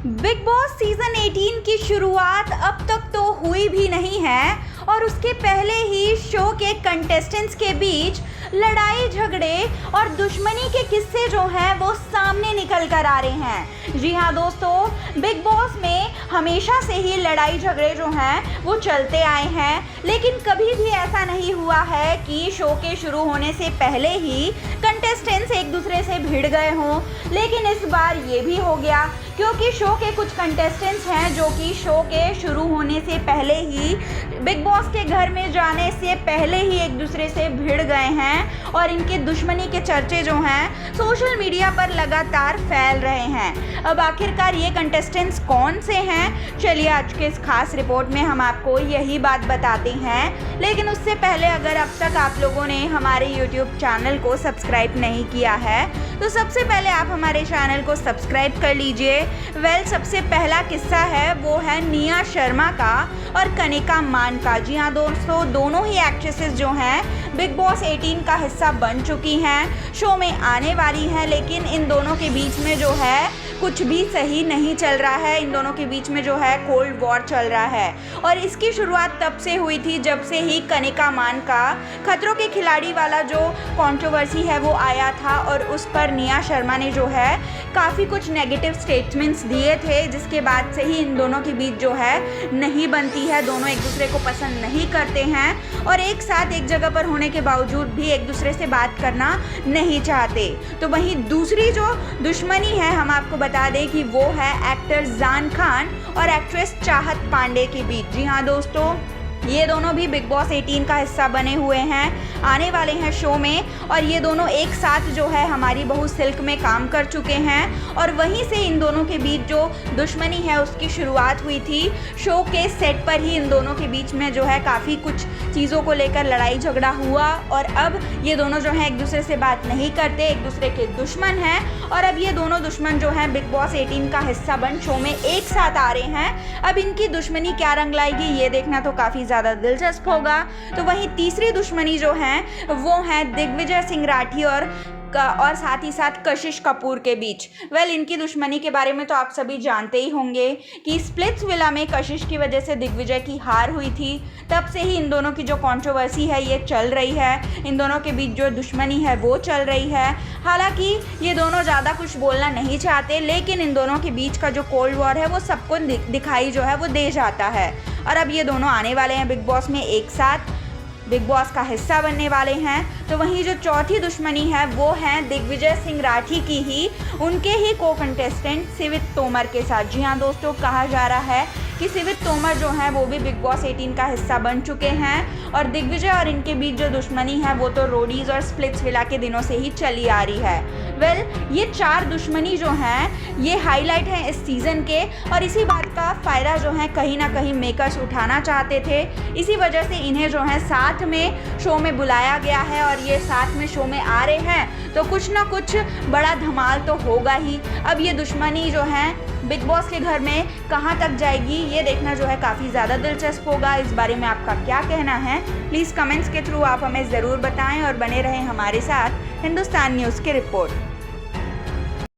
Big boss season 18 की शुरुआत अब तक तो हुई भी नहीं है और उसके पहले ही शो के कंटेस्टेंट्स के बीच लड़ाई झगड़े और दुश्मनी के किस्से जो हैं वो सामने निकल कर आ रहे हैं। जी हाँ दोस्तों, बिग बॉस में हमेशा से ही लड़ाई झगड़े जो हैं वो चलते आए हैं, लेकिन कभी भी ऐसा नहीं हुआ है कि शो के शुरू होने से पहले ही कंटेस्टेंट्स एक दूसरे से भिड़ गए हों। लेकिन इस बार ये भी हो गया क्योंकि शो के कुछ कंटेस्टेंट्स हैं जो कि शो के शुरू होने से पहले ही बिग बॉस के घर में जाने से पहले ही एक दूसरे से भिड़ गए हैं और इनके दुश्मनी के चर्चे जो हैं सोशल मीडिया पर लगातार फैल रहे हैं। अब आखिरकार ये कंटेस्टेंट्स कौन से हैं, चलिए आज के इस खास रिपोर्ट में हम आपको यही बात बताते हैं। लेकिन उससे पहले अगर अब तक आप लोगों ने हमारे YouTube चैनल को सब्सक्राइब नहीं किया है तो सबसे पहले आप हमारे चैनल को सब्सक्राइब कर लीजिए। सबसे पहला किस्सा है वो है निया शर्मा का और कनिका मान का। जी हाँ दोस्तों, दोनों ही एक्ट्रेसेस जो हैं बिग बॉस 18 का हिस्सा बन चुकी हैं, शो में आने वाली हैं, लेकिन इन दोनों के बीच में जो है कुछ भी सही नहीं चल रहा है। इन दोनों के बीच में जो है कोल्ड वॉर चल रहा है और इसकी शुरुआत तब से हुई थी जब से ही कनिका मान का खतरों के खिलाड़ी वाला जो कंट्रोवर्सी है वो आया था और उस पर निया शर्मा ने जो है काफ़ी कुछ नेगेटिव स्टेटमेंट्स दिए थे, जिसके बाद से ही इन दोनों के बीच जो है नहीं बनती है। दोनों एक दूसरे को पसंद नहीं करते हैं और एक साथ एक जगह पर होने के बावजूद भी एक दूसरे से बात करना नहीं चाहते। तो वहीं दूसरी जो दुश्मनी है हम आपको बता दें कि वो है एक्टर जान खान और एक्ट्रेस चाहत पांडे के बीच। जी हाँ दोस्तों, ये दोनों भी बिग बॉस 18 का हिस्सा बने हुए हैं, आने वाले हैं शो में और ये दोनों एक साथ जो है हमारी बहू सिल्क में काम कर चुके हैं और वहीं से इन दोनों के बीच जो दुश्मनी है उसकी शुरुआत हुई थी। शो के सेट पर ही इन दोनों के बीच में जो है काफ़ी कुछ चीज़ों को लेकर लड़ाई झगड़ा हुआ और अब ये दोनों जो हैं एक दूसरे से बात नहीं करते, एक दूसरे के दुश्मन हैं और अब ये दोनों दुश्मन जो हैं बिग बॉस 18 का हिस्सा बन शो में एक साथ आ रहे हैं। अब इनकी दुश्मनी क्या रंग लाएगी ये देखना तो काफ़ी ज़्यादा दिलचस्प होगा। तो वहीं तीसरी दुश्मनी जो है वो है दिग्विजय सिंह राठी और साथ ही साथ कशिश कपूर के बीच। इनकी दुश्मनी के बारे में तो आप सभी जानते ही होंगे कि स्प्लिट्स विला में कशिश की वजह से दिग्विजय की हार हुई थी। तब से ही इन दोनों की जो कंट्रोवर्सी है ये चल रही है, इन दोनों के बीच जो दुश्मनी है वो चल रही है। हालांकि ये दोनों ज़्यादा कुछ बोलना नहीं चाहते, लेकिन इन दोनों के बीच का जो कोल्ड वॉर है वो सबको दिखाई जो है वो दे जाता है और अब ये दोनों आने वाले हैं बिग बॉस में, एक साथ बिग बॉस का हिस्सा बनने वाले हैं। तो वहीं जो चौथी दुश्मनी है वो है दिग्विजय सिंह राठी की ही उनके ही को कंटेस्टेंट सिवित तोमर के साथ। जी हाँ दोस्तों, कहा जा रहा है कि सिवित तोमर जो हैं वो भी बिग बॉस 18 का हिस्सा बन चुके हैं और दिग्विजय और इनके बीच जो दुश्मनी है वो तो रोडीज और स्प्लिट्स विला के दिनों से ही चली आ रही है। ये चार दुश्मनी जो हैं ये हाईलाइट हैं इस सीज़न के और इसी बात का फ़ायदा जो है कहीं ना कहीं मेकर्स उठाना चाहते थे। इसी वजह से इन्हें जो है साथ में शो में बुलाया गया है और ये साथ में शो में आ रहे हैं तो कुछ ना कुछ बड़ा धमाल तो होगा ही। अब ये दुश्मनी जो है बिग बॉस के घर में कहाँ तक जाएगी ये देखना जो है काफ़ी ज़्यादा दिलचस्प होगा। इस बारे में आपका क्या कहना है प्लीज़ कमेंट्स के थ्रू आप हमें ज़रूर बताएं और बने रहें हमारे साथ हिंदुस्तान न्यूज़ की रिपोर्ट।